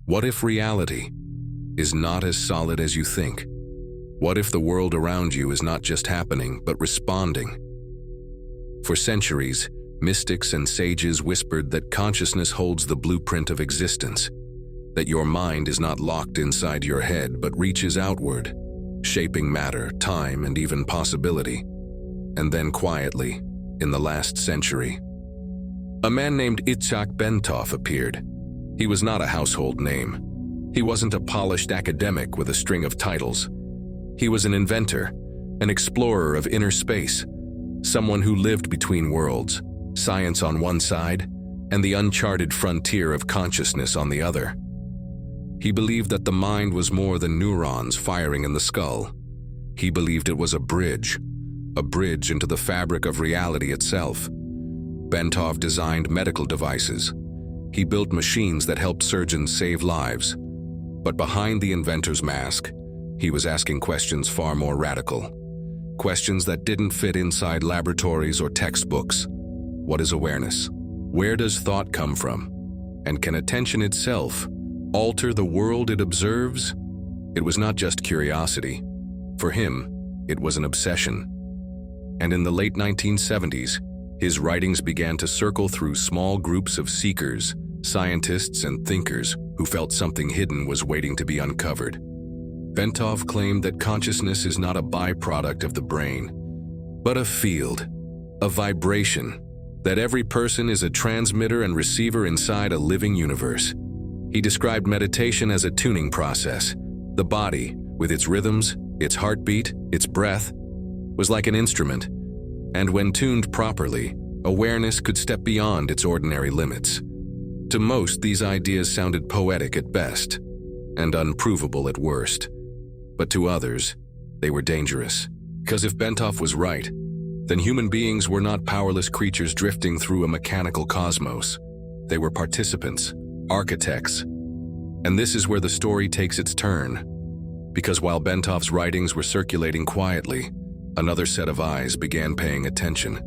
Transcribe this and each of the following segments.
What if reality is not as solid as you think? What if the world around you is not just happening, but responding? For centuries, mystics and sages whispered that consciousness holds the blueprint of existence, that your mind is not locked inside your head but reaches outward, shaping matter, time, and even possibility. And then quietly, in the last century, a man named Itzhak Bentov appeared. He was not a household name. He wasn't a polished academic with a string of titles. He was an inventor, an explorer of inner space, someone who lived between worlds, science on one side and the uncharted frontier of consciousness on the other. He believed that the mind was more than neurons firing in the skull. He believed it was a bridge into the fabric of reality itself. Bentov designed medical devices. He built machines that helped surgeons save lives. But behind the inventor's mask, he was asking questions far more radical. Questions that didn't fit inside laboratories or textbooks. What is awareness? Where does thought come from? And can attention itself alter the world it observes? It was not just curiosity. For him, it was an obsession. And in the late 1970s, his writings began to circle through small groups of seekers, scientists, and thinkers who felt something hidden was waiting to be uncovered. Bentov claimed that consciousness is not a byproduct of the brain, but a field, a vibration, that every person is a transmitter and receiver inside a living universe. He described meditation as a tuning process. The body, with its rhythms, its heartbeat, its breath, was like an instrument, and when tuned properly, awareness could step beyond its ordinary limits. To most, these ideas sounded poetic at best, and unprovable at worst. But to others, they were dangerous. Because if Bentov was right, then human beings were not powerless creatures drifting through a mechanical cosmos. They were participants, architects. And this is where the story takes its turn. Because while Bentov's writings were circulating quietly, another set of eyes began paying attention.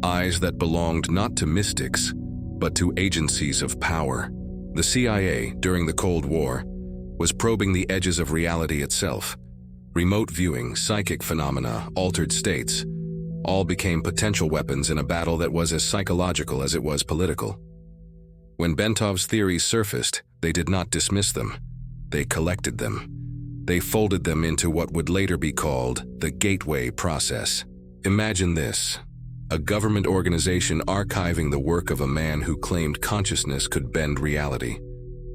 Eyes that belonged not to mystics, but to agencies of power. The CIA, during the Cold War, was probing the edges of reality itself. Remote viewing, psychic phenomena, altered states, all became potential weapons in a battle that was as psychological as it was political. When Bentov's theories surfaced, they did not dismiss them. They collected them. They folded them into what would later be called the gateway process. Imagine this: a government organization archiving the work of a man who claimed consciousness could bend reality,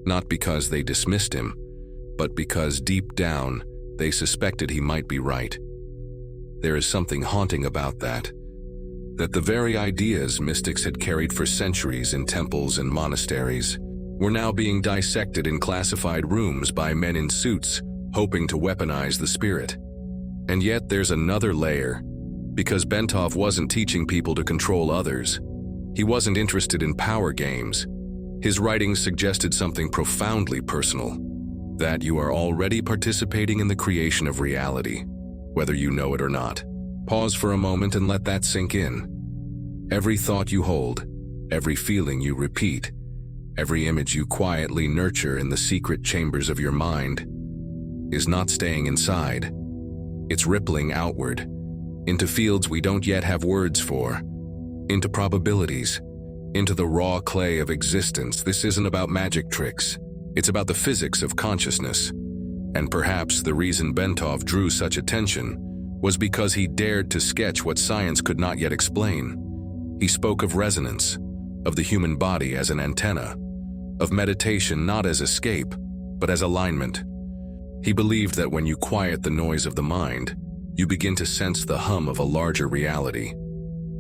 not because they dismissed him, but because deep down they suspected he might be right. There is something haunting about that the very ideas mystics had carried for centuries in temples and monasteries were now being dissected in classified rooms by men in suits, hoping to weaponize the spirit. And yet there's another layer. Because Bentov wasn't teaching people to control others. He wasn't interested in power games. His writings suggested something profoundly personal, that you are already participating in the creation of reality, whether you know it or not. Pause for a moment and let that sink in. Every thought you hold, every feeling you repeat, every image you quietly nurture in the secret chambers of your mind is not staying inside. It's rippling outward, into fields we don't yet have words for, into probabilities, into the raw clay of existence. This isn't about magic tricks. It's about the physics of consciousness. And perhaps the reason Bentov drew such attention was because he dared to sketch what science could not yet explain. He spoke of resonance, of the human body as an antenna, of meditation not as escape, but as alignment. He believed that when you quiet the noise of the mind, you begin to sense the hum of a larger reality,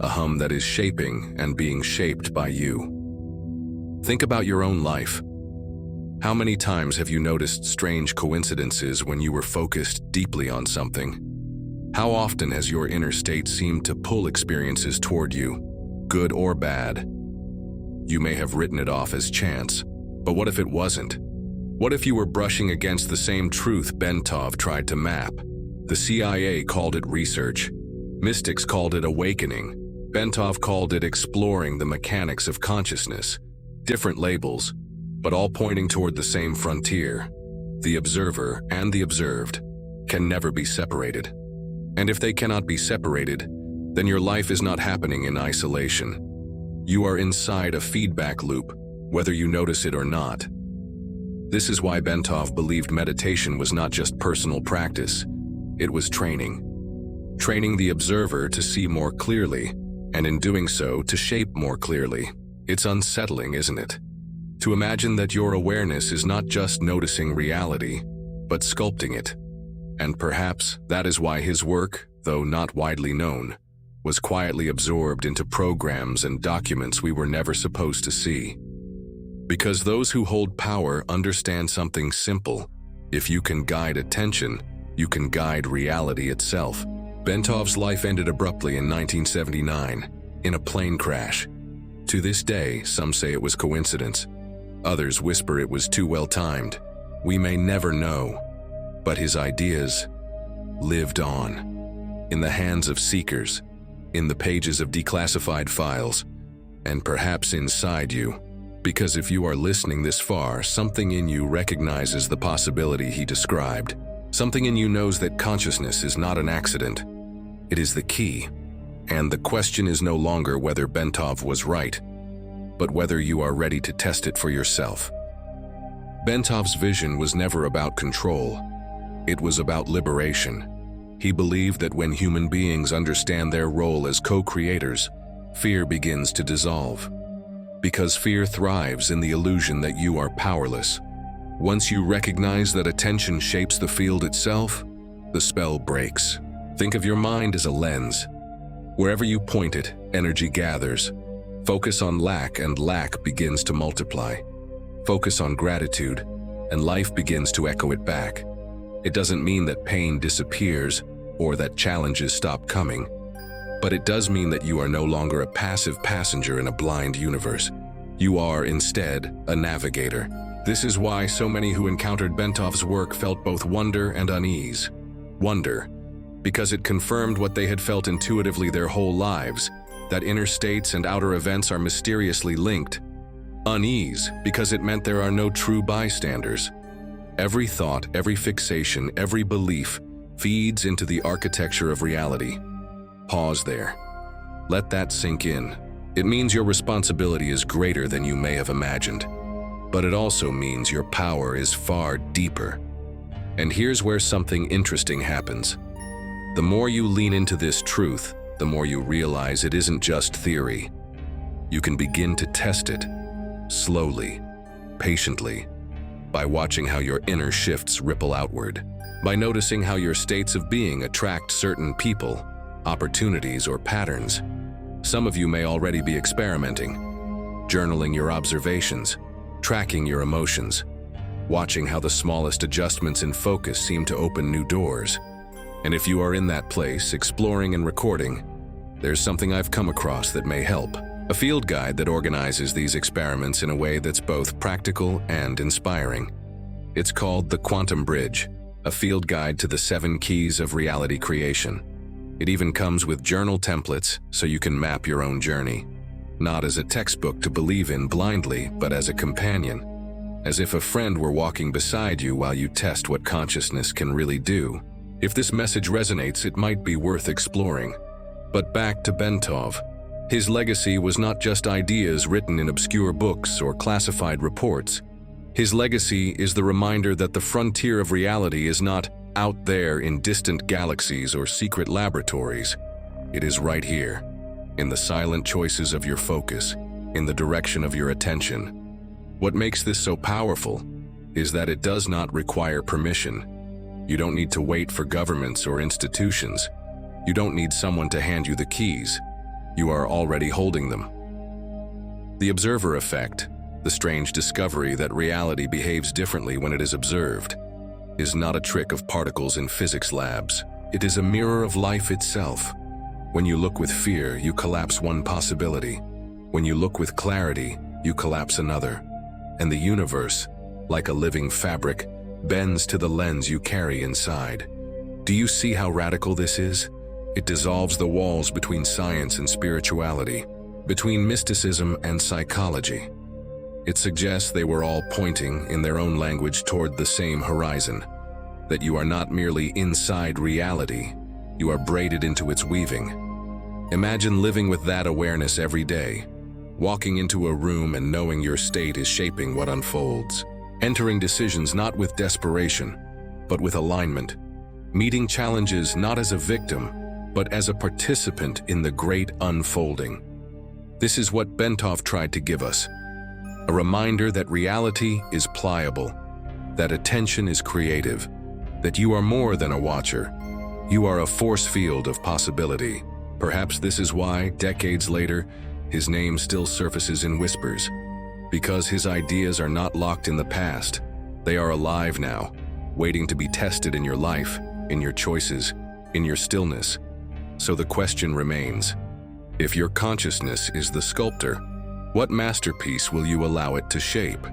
a hum that is shaping and being shaped by you. Think about your own life. How many times have you noticed strange coincidences when you were focused deeply on something? How often has your inner state seemed to pull experiences toward you, good or bad? You may have written it off as chance, but what if it wasn't? What if you were brushing against the same truth Bentov tried to map? The CIA called it research. Mystics called it awakening. Bentov called it exploring the mechanics of consciousness. Different labels, but all pointing toward the same frontier. The observer and the observed can never be separated. And if they cannot be separated, then your life is not happening in isolation. You are inside a feedback loop, whether you notice it or not. This is why Bentov believed meditation was not just personal practice, it was training. Training the observer to see more clearly, and in doing so, to shape more clearly. It's unsettling, isn't it? To imagine that your awareness is not just noticing reality, but sculpting it. And perhaps that is why his work, though not widely known, was quietly absorbed into programs and documents we were never supposed to see. Because those who hold power understand something simple. If you can guide attention, you can guide reality itself. Bentov's life ended abruptly in 1979, in a plane crash. To this day, some say it was coincidence. Others whisper it was too well timed. We may never know. But his ideas lived on, in the hands of seekers, in the pages of declassified files, and perhaps inside you. Because if you are listening this far, something in you recognizes the possibility he described. Something in you knows that consciousness is not an accident. It is the key. And the question is no longer whether Bentov was right, but whether you are ready to test it for yourself. Bentov's vision was never about control. It was about liberation. He believed that when human beings understand their role as co-creators, fear begins to dissolve. Because fear thrives in the illusion that you are powerless. Once you recognize that attention shapes the field itself, the spell breaks. Think of your mind as a lens. Wherever you point it, energy gathers. Focus on lack, and lack begins to multiply. Focus on gratitude, and life begins to echo it back. It doesn't mean that pain disappears or that challenges stop coming, but it does mean that you are no longer a passive passenger in a blind universe. You are, instead, a navigator. This is why so many who encountered Bentov's work felt both wonder and unease. Wonder, because it confirmed what they had felt intuitively their whole lives, that inner states and outer events are mysteriously linked. Unease, because it meant there are no true bystanders. Every thought, every fixation, every belief feeds into the architecture of reality. Pause there. Let that sink in. It means your responsibility is greater than you may have imagined. But it also means your power is far deeper. And here's where something interesting happens. The more you lean into this truth, the more you realize it isn't just theory. You can begin to test it, slowly, patiently, by watching how your inner shifts ripple outward, by noticing how your states of being attract certain people, opportunities, or patterns. Some of you may already be experimenting, journaling your observations, tracking your emotions, watching how the smallest adjustments in focus seem to open new doors. And if you are in that place, exploring and recording, there's something I've come across that may help. A field guide that organizes these experiments in a way that's both practical and inspiring. It's called The Quantum Bridge, a field guide to the 7 keys of reality creation. It even comes with journal templates so you can map your own journey. Not as a textbook to believe in blindly, but as a companion. As if a friend were walking beside you while you test what consciousness can really do. If this message resonates, it might be worth exploring. But back to Bentov. His legacy was not just ideas written in obscure books or classified reports. His legacy is the reminder that the frontier of reality is not out there in distant galaxies or secret laboratories. It is right here, in the silent choices of your focus, in the direction of your attention. What makes this so powerful is that it does not require permission. You don't need to wait for governments or institutions. You don't need someone to hand you the keys. You are already holding them. The observer effect, the strange discovery that reality behaves differently when it is observed, is not a trick of particles in physics labs. It is a mirror of life itself. When you look with fear, you collapse one possibility. When you look with clarity, you collapse another. And the universe, like a living fabric, bends to the lens you carry inside. Do you see how radical this is? It dissolves the walls between science and spirituality, between mysticism and psychology. It suggests they were all pointing, in their own language, toward the same horizon. That you are not merely inside reality, you are braided into its weaving. Imagine living with that awareness every day, walking into a room and knowing your state is shaping what unfolds, entering decisions not with desperation, but with alignment, meeting challenges not as a victim, but as a participant in the great unfolding. This is what Bentov tried to give us, a reminder that reality is pliable, that attention is creative, that you are more than a watcher. You are a force field of possibility. Perhaps this is why, decades later, his name still surfaces in whispers. Because his ideas are not locked in the past. They are alive now, waiting to be tested in your life, in your choices, in your stillness. So the question remains, if your consciousness is the sculptor, what masterpiece will you allow it to shape?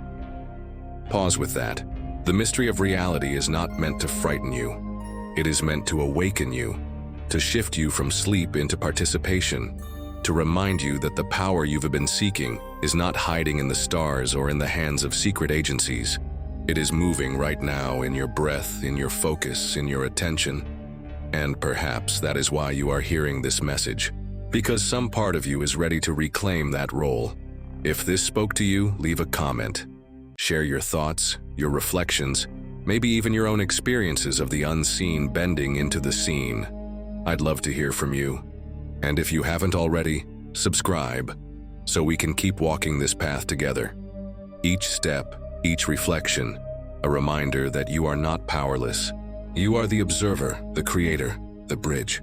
Pause with that. The mystery of reality is not meant to frighten you. It is meant to awaken you, to shift you from sleep into participation, to remind you that the power you've been seeking is not hiding in the stars or in the hands of secret agencies. It is moving right now in your breath, in your focus, in your attention. And perhaps that is why you are hearing this message, because some part of you is ready to reclaim that role. If this spoke to you, leave a comment. Share your thoughts, your reflections, maybe even your own experiences of the unseen bending into the seen. I'd love to hear from you. And if you haven't already, subscribe, so we can keep walking this path together. Each step, each reflection, a reminder that you are not powerless. You are the observer, the creator, the bridge.